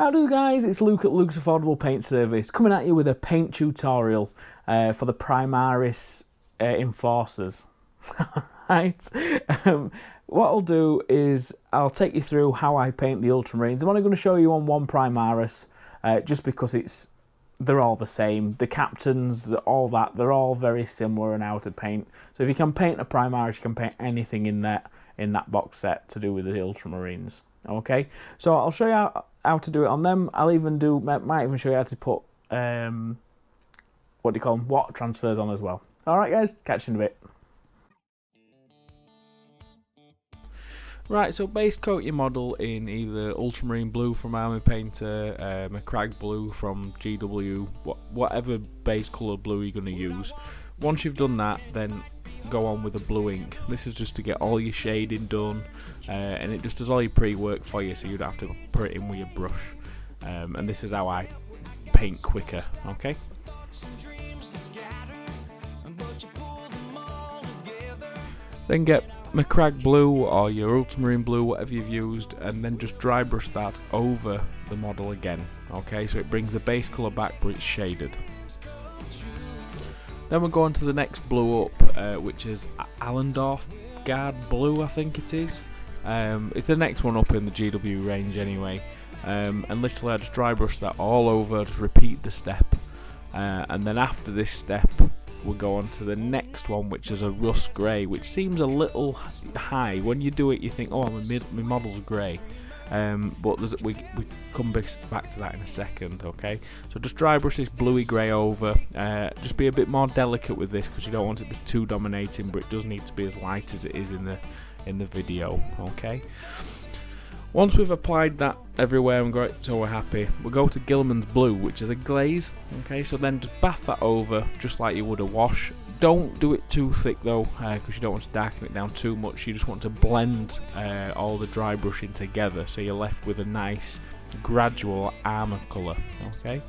Howdy guys, it's Luke at Luke's Affordable Paint Service, coming at you with a paint tutorial for the Primaris Enforcers. Right. What I'll do is I'll take you through how I paint the Ultramarines. I'm only going to show you on one Primaris, just because they're all the same. The captains, all that, they're all very similar in how to paint. So if you can paint a Primaris, you can paint anything in that box set to do with the Ultramarines. Okay, so I'll show you how to do it on them. I'll even might even show you how to put what do you call them, water transfers on as well. All right, guys, catch you in a bit. Right, so base coat your model in either Ultramarine Blue from Army Painter, McCrag Blue from GW, whatever base colour blue you're going to use. Once you've done that, then go on with a blue ink. This is just to get all your shading done, and it just does all your pre-work for you, so you'd have to put it in with your brush. And this is how I paint quicker, okay? Then get McCrag Blue or your Ultramarine Blue, whatever you've used, and then just dry brush that over the model again, okay? So it brings the base colour back, but it's shaded. Then we'll go on to the next blue up, which is Allendorf Guard Blue, I think it is. It's the next one up in the GW range anyway. And literally I just dry brush that all over, just repeat the step. And then after this step, we'll go on to the next one, which is a rust grey, which seems a little high. When you do it, you think, oh, my model's grey. But we come back to that in a second, okay? So just dry brush this bluey grey over. Just be a bit more delicate with this because you don't want it to be too dominating, but it does need to be as light as it is in the video, okay? Once we've applied that everywhere and got it so we're happy, we'll go to Gilman's Blue, which is a glaze, okay? So then just bath that over just like you would a wash. Don't do it too thick though, because you don't want to darken it down too much. You just want to blend all the dry brushing together so you're left with a nice gradual armour colour, okay?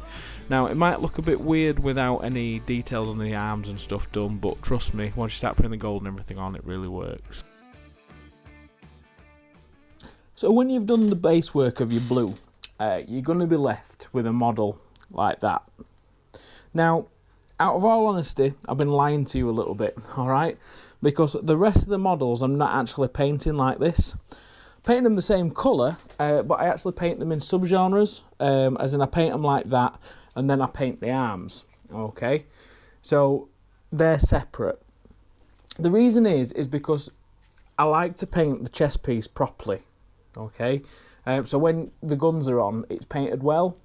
Now it might look a bit weird without any details on the arms and stuff done, but trust me, once you start putting the gold and everything on, it really works. So when you've done the base work of your blue, you're going to be left with a model like that. Now, out of all honesty, I've been lying to you a little bit, alright? Because the rest of the models I'm not actually painting like this. Painting them the same colour, but I actually paint them in subgenres, as in I paint them like that, and then I paint the arms, okay? So, they're separate. The reason is because I like to paint the chest piece properly, okay? So when the guns are on, it's painted well.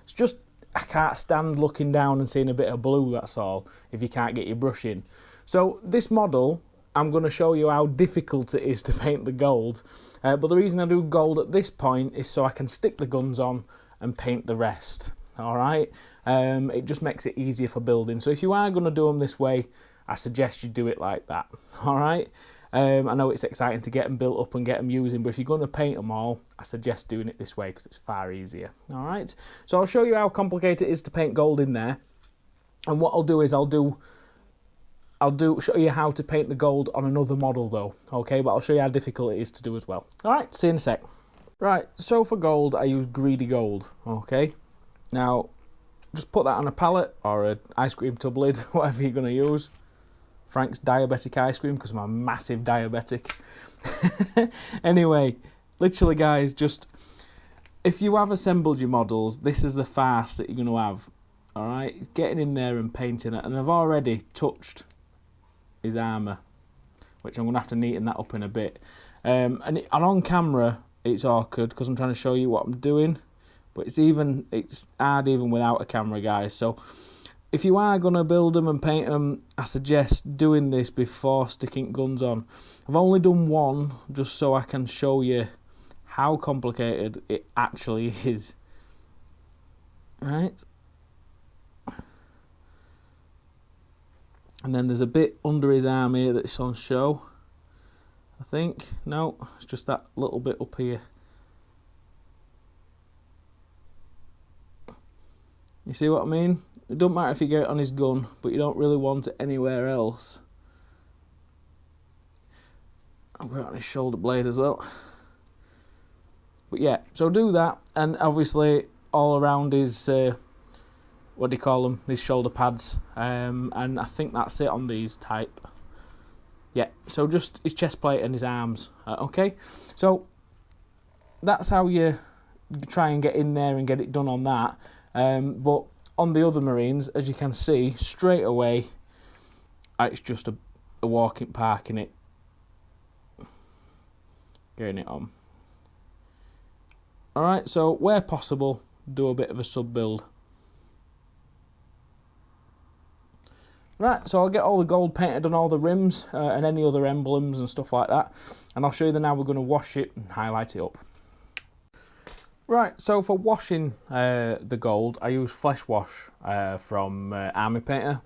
It's just I can't stand looking down and seeing a bit of blue, that's all, if you can't get your brush in. So this model, I'm going to show you how difficult it is to paint the gold. But the reason I do gold at this point is so I can stick the guns on and paint the rest. Alright? It just makes it easier for building. So if you are going to do them this way, I suggest you do it like that. Alright? I know it's exciting to get them built up and get them using, but if you're going to paint them all, I suggest doing it this way because it's far easier. Alright, so I'll show you how complicated it is to paint gold in there, and what I'll do is I'll show you how to paint the gold on another model though, okay, but I'll show you how difficult it is to do as well. Alright, see you in a sec. Right, so for gold I use Greedy Gold, okay. Now, just put that on a palette or an ice cream tub lid, whatever you're going to use. Frank's diabetic ice cream because I'm a massive diabetic. Anyway, literally guys, just if you have assembled your models, this is the farce that you're going to have. Alright, getting in there and painting it, and I've already touched his armour, which I'm going to have to neaten that up in a bit. And on camera it's awkward because I'm trying to show you what I'm doing, but it's hard even without a camera, guys. So if you are going to build them and paint them, I suggest doing this before sticking guns on. I've only done one just so I can show you how complicated it actually is. Right? And then there's a bit under his arm here that's on show. I think. No, it's just that little bit up here. You see what I mean? It don't matter if you get it on his gun, but you don't really want it anywhere else. I'll put it on his shoulder blade as well. But yeah, so do that, and obviously all around his, what do you call them, his shoulder pads, and I think that's it on these type. Yeah, so just his chest plate and his arms. Okay, so that's how you try and get in there and get it done on that. But on the other Marines, as you can see, straight away, it's just a walking park in it. Getting it on. Alright, so where possible, do a bit of a sub build. Right, so I'll get all the gold painted on all the rims and any other emblems and stuff like that, and I'll show you then how we're going to wash it and highlight it up. Right, so for washing the gold, I use Flesh Wash from Army Painter.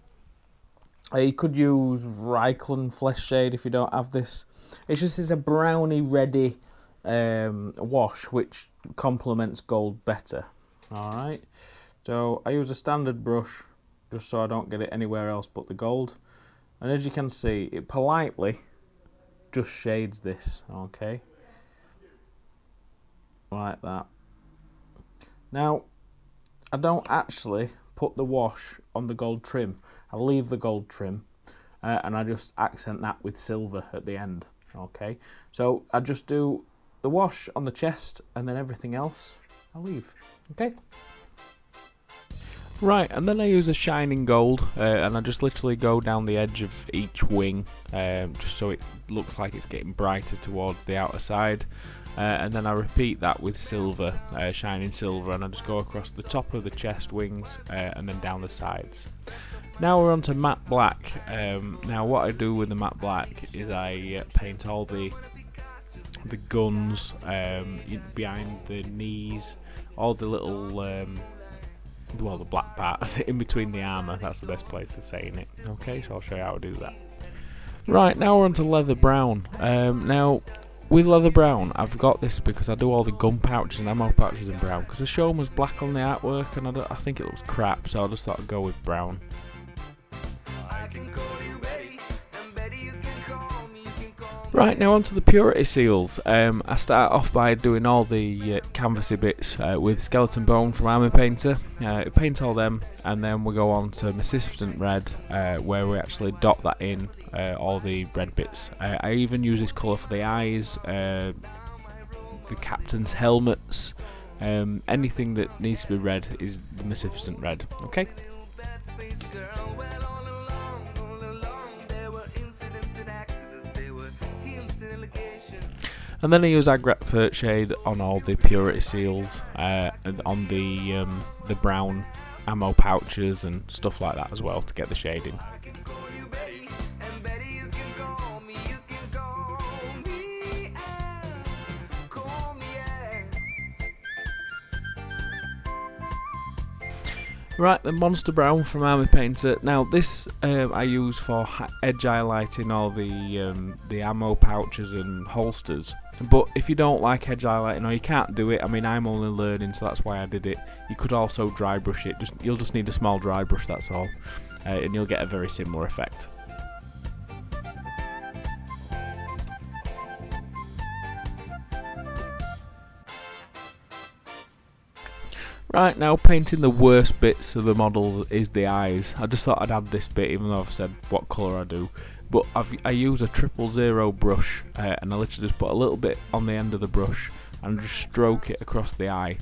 You could use Reichland Flesh Shade if you don't have this. It's a browny reddy wash which complements gold better. Alright, so I use a standard brush just so I don't get it anywhere else but the gold, and as you can see, it politely just shades this, okay, like that. Now I don't actually put the wash on the gold trim, I leave the gold trim and I just accent that with silver at the end. Okay, so I just do the wash on the chest and then everything else I leave. Okay. Right, and then I use a shining gold and I just literally go down the edge of each wing just so it looks like it's getting brighter towards the outer side, and then I repeat that with silver, shining silver, and I just go across the top of the chest wings and then down the sides. Now we're on to matte black. Now what I do with the matte black is I paint all the guns behind the knees, all the little well, the black parts in between the armour. That's the best place to say it. Okay, so I'll show you how to do that. Right, now we're on to leather brown. Now with leather brown, I've got this because I do all the gun pouches and ammo pouches in brown, because the show was black on the artwork and I think it looks crap, so I just thought I'd go with brown. Right, now onto the purity seals. I start off by doing all the canvassy bits with skeleton bone from Army Painter. Paint all them, and then we go on to Persistent Red, where we actually dot that in, all the red bits. I even use this colour for the eyes, the captain's helmets, anything that needs to be red is the Persistent Red. Okay. And then I use Agrat shade on all the purity seals, and on the brown ammo pouches and stuff like that as well to get the shading. Right, the Monster Brown from Army Painter. Now this I use for edge highlighting all the ammo pouches and holsters. But if you don't like edge highlighting or you can't do it, I mean, I'm only learning, so that's why I did it. You could also dry brush it. You'll just need a small dry brush, that's all, and you'll get a very similar effect. Right, now painting the worst bits of the model is the eyes. I just thought I'd add this bit, even though I've said what colour I do. But I use a 000 brush, and I literally just put a little bit on the end of the brush and just stroke it across the eye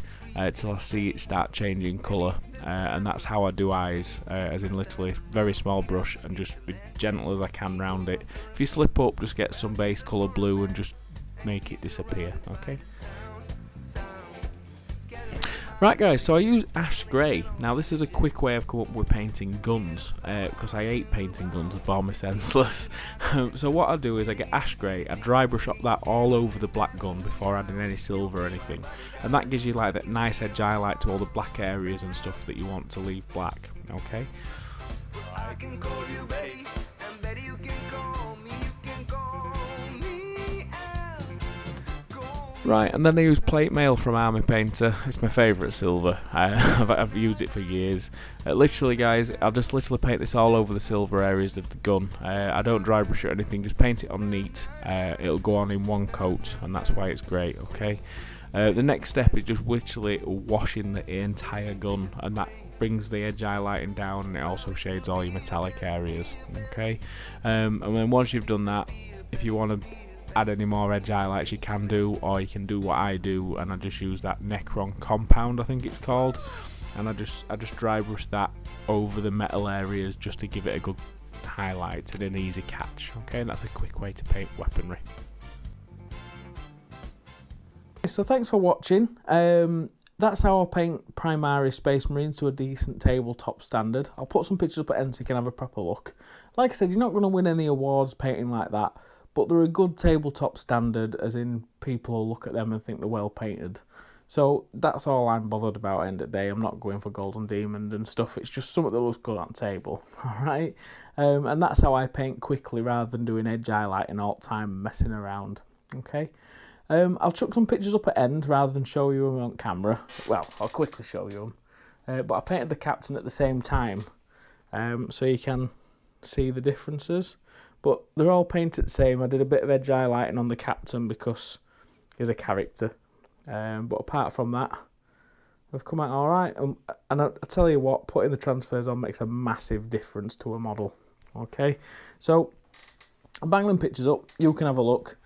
till I see it start changing colour. And that's how I do eyes, as in literally very small brush and just be gentle as I can round it. If you slip up, just get some base colour blue and just make it disappear, okay? Right guys, so I use ash grey. Now this is a quick way I've come up with painting guns, because I hate painting guns, it bore me senseless. So what I do is I get ash grey, I dry brush up that all over the black gun before adding any silver or anything, and that gives you like that nice edge highlight to all the black areas and stuff that you want to leave black, okay? I can call you Betty, and Betty you can call me, Right, and then I use plate mail from Army Painter. It's my favourite silver. I've used it for years. Literally, guys, I'll just literally paint this all over the silver areas of the gun. I don't dry brush or anything, just paint it on neat. It'll go on in one coat, and that's why it's great, okay? The next step is just literally washing the entire gun, and that brings the edge highlighting down, and it also shades all your metallic areas. Okay, and then once you've done that, if you want to add any more edge highlights, you can do, or you can do what I do, and I just use that Necron compound, I think it's called, and I just dry brush that over the metal areas just to give it a good highlight and an easy catch. Okay, and that's a quick way to paint weaponry. So thanks for watching. That's how I paint Primaris Space Marines to a decent tabletop standard. I'll put some pictures up at end so you can have a proper look. Like I said, you're not going to win any awards painting like that, but they're a good tabletop standard, as in people will look at them and think they're well painted. So that's all I'm bothered about at the end of the day. I'm not going for Golden Demon and stuff. It's just something that looks good on table. Alright? And that's how I paint quickly rather than doing edge highlighting all the time and messing around. Okay? I'll chuck some pictures up at end rather than show you them on camera. Well, I'll quickly show you them. But I painted the captain at the same time, so you can see the differences. But they're all painted the same. I did a bit of edge highlighting on the captain because he's a character. But apart from that, they've come out alright. And I tell you what, putting the transfers on makes a massive difference to a model. Okay, so I'll bang them pictures up, you can have a look.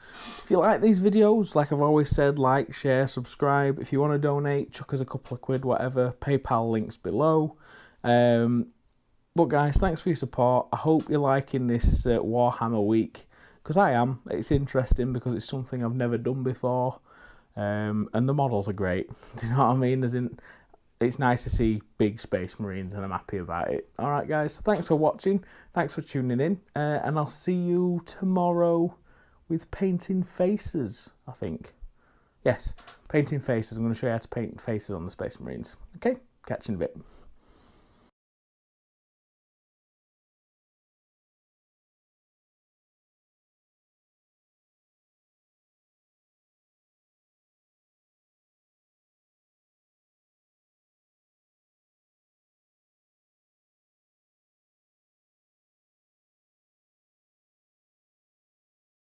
If you like these videos, like I've always said, like, share, subscribe. If you want to donate, chuck us a couple of quid, whatever. PayPal links below. But guys, thanks for your support. I hope you're liking this Warhammer week, because I am. It's interesting because it's something I've never done before. And the models are great. Do you know what I mean? As in, it's nice to see big Space Marines, and I'm happy about it. Alright guys, thanks for watching, thanks for tuning in, and I'll see you tomorrow with painting faces, I think. Yes, painting faces. I'm going to show you how to paint faces on the Space Marines. Okay, catch you in a bit.